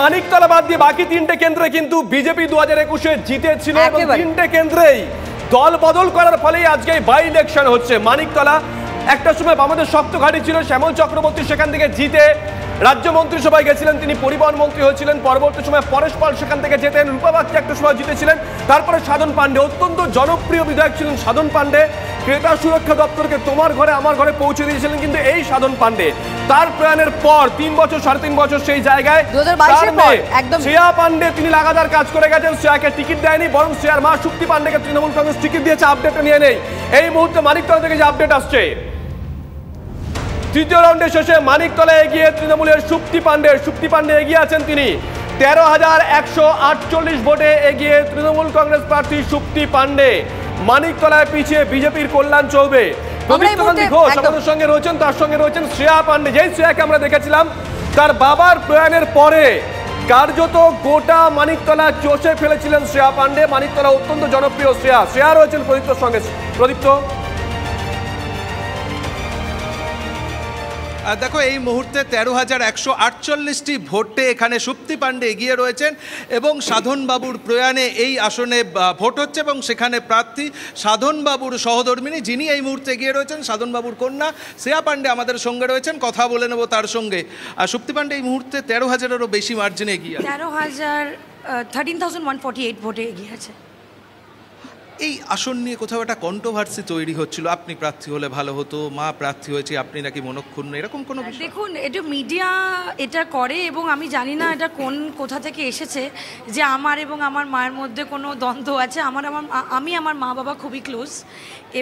মানিকতলা বাদ দিয়ে বাকি তিনটে কেন্দ্রে কিন্তু বিজেপি 2021-এ জিতেছিল এবং তিনটে কেন্দ্রেই দল বদল করার ফলেই আজকে বাই ইলেকশন হচ্ছে। মানিকতলা একটা সময় আমাদের শক্ত ঘাঁটি ছিল, শ্যামল চক্রবর্তী সেখান থেকে জিতে রাজ্য মন্ত্রিসভায় গেছিলেন, তিনি পরিবহন মন্ত্রী হয়েছিলেন। পরবর্তী সময় পরেশ পাল সেখান থেকে যেতেন, রূপাবাগচি একটা সময় জিতেছিলেন। তারপরে সাধন পাণ্ডে, অত্যন্ত জনপ্রিয় বিধায়ক ছিলেন সাধন পাণ্ডে। ক্রেতা সুরক্ষা দপ্তরকে তোমার ঘরে আমার ঘরে পৌঁছে দিয়েছিলেন কিন্তু এই সাধন পাণ্ডে। তার প্রয়াণের পর 3 বছর 3.5 বছর সেই জায়গায় শ্রেয়া পাণ্ডে তিনি লাগাতার কাজ করে গেছেন। শ্রেয়াকে টিকিট দেয়নি, বরং শ্রেয়ার মা শুক্তি পাণ্ডেকে তৃণমূল কংগ্রেস টিকিট দিয়েছে। আপডেটটা নিয়ে নেই এই মুহূর্তে মানিকতলা থেকে যে আপডেট আসছে। তৃতীয় রাউন্ডের শেষে মানিকতলায় এগিয়ে তৃণমূলের শুক্তি পাণ্ডে এগিয়ে আছেন তিনি 13,148 ভোটে এগিয়ে তৃণমূল কংগ্রেস প্রার্থী শুক্তি পাণ্ডে। মানিকতলায় পিছিয়ে বিজেপির কল্যাণ চৌবে। পবিত্র গান্ধী ঘোষ আমাদের সঙ্গে রয়েছেন, তার সঙ্গে রয়েছেন শ্রেয়া পাণ্ডে। যেই শ্রেয়াকে আমরা দেখেছিলাম তার বাবার প্রয়াণের পরে কার্যত গোটা মানিকতলা চষে ফেলেছিলেন শ্রেয়া পাণ্ডে। মানিকতলা অত্যন্ত জনপ্রিয় শ্রেয়া রয়েছেন প্রদীপ্তর সঙ্গে। প্রদীপ্ত, দেখো এই মুহূর্তে 13,148টি ভোটে এখানে শুক্তি পাণ্ডে এগিয়ে রয়েছেন এবং সাধনবাবুর প্রয়াণে এই আসনে ভোট হচ্ছে এবং সেখানে প্রার্থী সাধনবাবুর সহধর্মিনী যিনি এই মুহূর্তে এগিয়ে রয়েছেন, সাধনবাবুর কন্যা শ্রেয়া পাণ্ডে আমাদের সঙ্গে রয়েছেন, কথা বলে নেব তার সঙ্গে। শুক্তি পাণ্ডে এই মুহূর্তে 13,000-এরও বেশি মার্জিনে এগিয়ে, 13,148 ভোটে এগিয়ে আছে। এই আসন নিয়ে কোথাও একটা কন্ট্রোভার্সি তৈরি হচ্ছিল, আপনি প্রার্থী হলে ভালো হতো, মা প্রার্থী হয়েছে আপনি নাকি মনক্ষুণ্ণ, এরকম কোনো বিষয়? দেখুন, এটা মিডিয়া এটা করে এবং আমি জানি না এটা কোথা থেকে এসেছে যে আমার এবং আমার মায়ের মধ্যে কোনো দ্বন্দ্ব আছে। আমি আমার মা বাবা খুবই ক্লোজ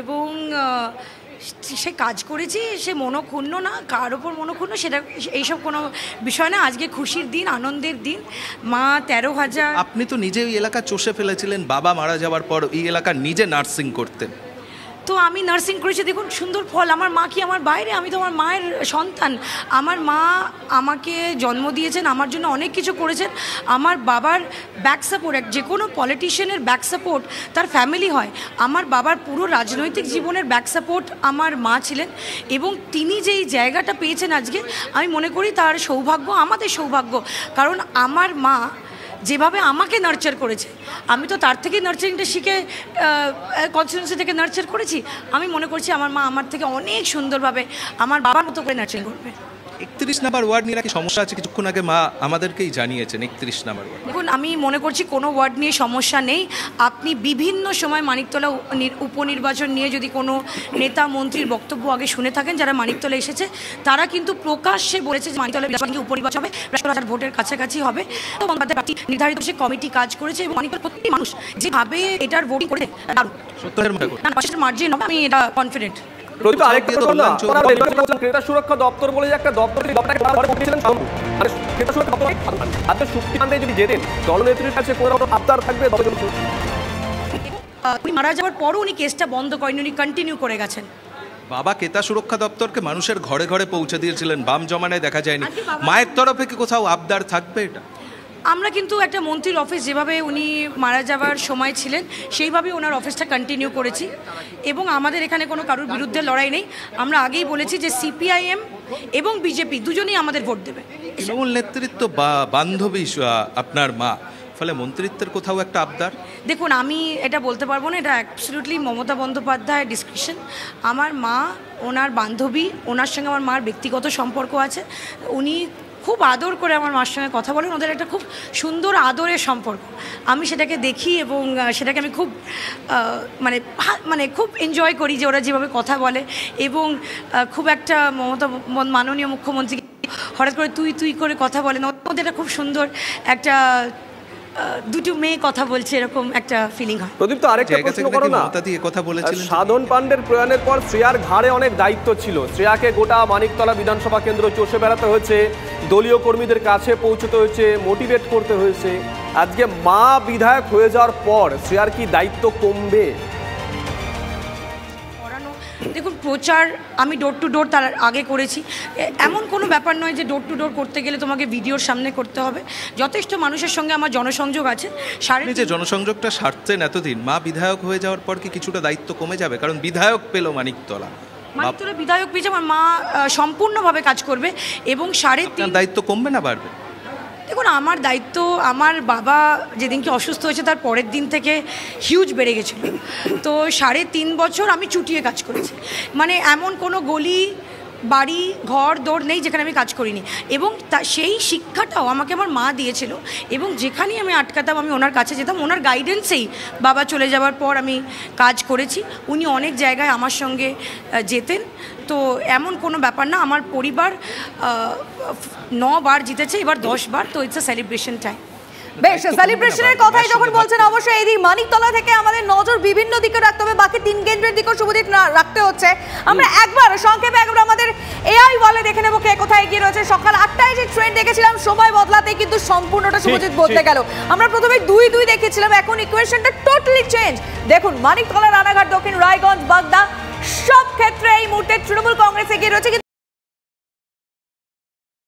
এবং সে কাজ করেছি, সে মনক্ষুণ্ণ না, কার ওপর মনক্ষুণ্ণ সেটা এইসব কোনো বিষয় না। আজকে খুশির দিন, আনন্দের দিন। মা 13,000। আপনি তো নিজে ওই এলাকা চষে ফেলেছিলেন, বাবা মারা যাওয়ার পর এই এলাকা নিজে নার্সিং করতেন, তো আমি নার্সিং করেছি, দেখুন সুন্দর ফল। আমার মা কি আমার বাইরে? আমি তো আমার মায়ের সন্তান। আমার মা আমাকে জন্ম দিয়েছেন, আমার জন্য অনেক কিছু করেছেন। আমার বাবার ব্যাক সাপোর্ট, যে কোনো পলিটিশিয়ানের ব্যাক সাপোর্ট তার ফ্যামিলি হয়। আমার বাবার পুরো রাজনৈতিক জীবনের ব্যাক সাপোর্ট আমার মা ছিলেন এবং তিনি যেই জায়গাটা পেয়েছেন আজকে, আমি মনে করি তার সৌভাগ্য, আমাদের সৌভাগ্য। কারণ আমার মা যেভাবে আমাকে নার্চার করেছে, আমি তো তার থেকেই নার্চারিংটা শিখে কনস্টিটিউয়েন্সি থেকে নার্চার করেছি। আমি মনে করছি আমার মা আমার থেকে অনেক সুন্দরভাবে আমার বাবার মতো করে নার্চারিং করবে। 31 নম্বর ওয়ার্ড নিয়ে নাকি সমস্যা আছে, কিছুক্ষণ আগে মা আমাদেরকেই জানিয়েছেন 31 নম্বর ওয়ার্ড। দেখুন, আমি মনে করছি কোনো ওয়ার্ড নিয়ে সমস্যা নেই। আপনি বিভিন্ন সময় মানিকতলা উপনির্বাচন নিয়ে যদি কোনো নেতা মন্ত্রীর বক্তব্য আগে শুনে থাকেন, যারা মানিকতলা এসেছে তারা কিন্তু প্রকাশ্যে বলেছে যে মানিকতলা উপনির্বাচন হবে, 1,000 ভোটের কাছাকাছি হবে। তো পার্টি নির্ধারিত সে কমিটি কাজ করেছে এবং মানিকতলা প্রত্যেকটি মানুষ যেভাবে এটার ভোটিং করে মার্জিন হবে, আমি এটা কনফিডেন্ট। ক্রেতা সুরক্ষা দপ্তর বলে একটা দপ্তর শুক্তি পাণ্ডে যদি যেতেন, দলনেত্রীর কাছে কোনো আবদার থাকবে? উনি মারা যাওয়ার পরও উনি কেসটা বন্ধ করেন, উনি কন্টিনিউ করে গেছেন। বাবা ক্রেতা সুরক্ষা দপ্তরকে মানুষের ঘরে ঘরে পৌঁছে দিয়েছিলেন, বাম জমানায় দেখা যায়নি। মায়ের তরফে কি কোথাও আবদার থাকবে? এটা আমরা কিন্তু একটা মন্ত্রীর অফিস যেভাবে উনি মারা যাওয়ার সময় ছিলেন সেইভাবে ওনার অফিসটা কন্টিনিউ করেছি এবং আমাদের এখানে কোনো কারোর বিরুদ্ধে লড়াই নেই। আমরা আগেই বলেছি যে সিপিআইএম এবং বিজেপি দুজনেই আমাদের ভোট দেবে। তৃণমূল নেতৃত্ব বা বান্ধবী আপনার মা, ফলে মন্ত্রিত্বের কোথাও একটা আবদার? দেখুন, আমি এটা বলতে পারবো না, এটা অ্যাবসলিউটলি মমতা বন্দ্যোপাধ্যায়ের ডিসক্রিপশন। আমার মা ওনার বান্ধবী, ওনার সঙ্গে আমার মার ব্যক্তিগত সম্পর্ক আছে। উনি খুব আদর করে আমার মার সঙ্গে কথা বলেন, ওদের একটা খুব সুন্দর আদরের সম্পর্ক। আমি সেটাকে দেখি এবং সেটাকে আমি খুব মানে খুব এনজয় করি যে ওরা যেভাবে কথা বলে এবং খুব একটা মাননীয় মুখ্যমন্ত্রী হঠাৎ করে তুই করে কথা বলেন, ওদের একটা খুব সুন্দর একটা দুটো মেয়ে কথা বলছে এরকম একটা ফিলিং হয়। প্রদীপ, তো আরেকটা প্রশ্ন করো না, সাধন পাণ্ডের প্রয়াণের পর শ্রেয়ার ঘাড়ে অনেক দায়িত্ব ছিল। শ্রেয়াকে গোটা মানিকতলা বিধানসভা কেন্দ্র চষে বেড়াতে হয়েছে, দলীয় কর্মীদের কাছে পৌঁছতে হয়েছে, মোটিভেট করতে হয়েছে। আজকে মা বিধায়ক হয়ে যাওয়ার পর শ্রেয়ার কি দায়িত্ব কমবে? দেখুন, প্রচার আমি ডোর টু ডোর তার আগে করেছি। এমন কোনো ব্যাপার নয় যে ডোর টু ডোর করতে গেলে তোমাকে ভিডিওর সামনে করতে হবে। যথেষ্ট মানুষের সঙ্গে আমার জনসংযোগ আছে। যে জনসংযোগটা সারতেন এতদিন, মা বিধায়ক হয়ে যাওয়ার পর কি কিছুটা দায়িত্ব কমে যাবে? কারণ বিধায়ক পেল মানিকতলা, বিধায়ক পেয়েছে, আমার মা সম্পূর্ণভাবে কাজ করবে এবং 3.5 দায়িত্ব কমবে না বাড়বে? দেখুন, আমার দায়িত্ব, আমার বাবা যেদিনকে অসুস্থ হয়েছে তার পরের দিন থেকে হিউজ বেড়ে গেছিলো। তো 3.5 বছর আমি চুটিয়ে কাজ করেছি, মানে এমন কোনো গলি বাড়ি ঘর দৌড় নেই যেখানে আমি কাজ করিনি। এবং সেই শিক্ষাটাও আমাকে আমার মা দিয়েছিল, এবং যেখানেই আমি আটকাতাম আমি ওনার কাছে যেতাম, ওনার গাইডেন্সেই বাবা চলে যাওয়ার পর আমি কাজ করেছি। উনি অনেক জায়গায় আমার সঙ্গে যেতেন। তো এমন কোনো ব্যাপার না, আমার পরিবার 9 বার জিতেছে, এবার 10 বার, তো ইটস আ সেলিব্রেশন টাইম। বেশ, সেলিব্রেশনের কথাই যখন বলছেন, অবশ্যই এই দিক মানিকতলা থেকে আমাদের নজর বিভিন্ন দিকে রাখতে হবে, বাকি 3 কেন্দ্রের দিকেও শুভজিৎ রাখতে হচ্ছে। আমরা একবার সংক্ষেপে একবার আমাদের এআই বলে দেখে নেবো কে কোথায় এগিয়ে রয়েছে। সকাল 8টায় যে ট্রেন দেখেছিলাম, সময় বদলাতেই কিন্তু সম্পূর্ণটা শুভজিৎ বদলে গেল। আমরা প্রথমে 2-2 দেখেছিলাম, এখন ইকুয়েশনটা টোটালি চেঞ্জ। দেখুন, মানিকতলা, রানাঘাট, দক্ষিণ রায়গঞ্জ, বাগদা সব ক্ষেত্রে এই মুহূর্তে তৃণমূল কংগ্রেস এগিয়ে রয়েছে।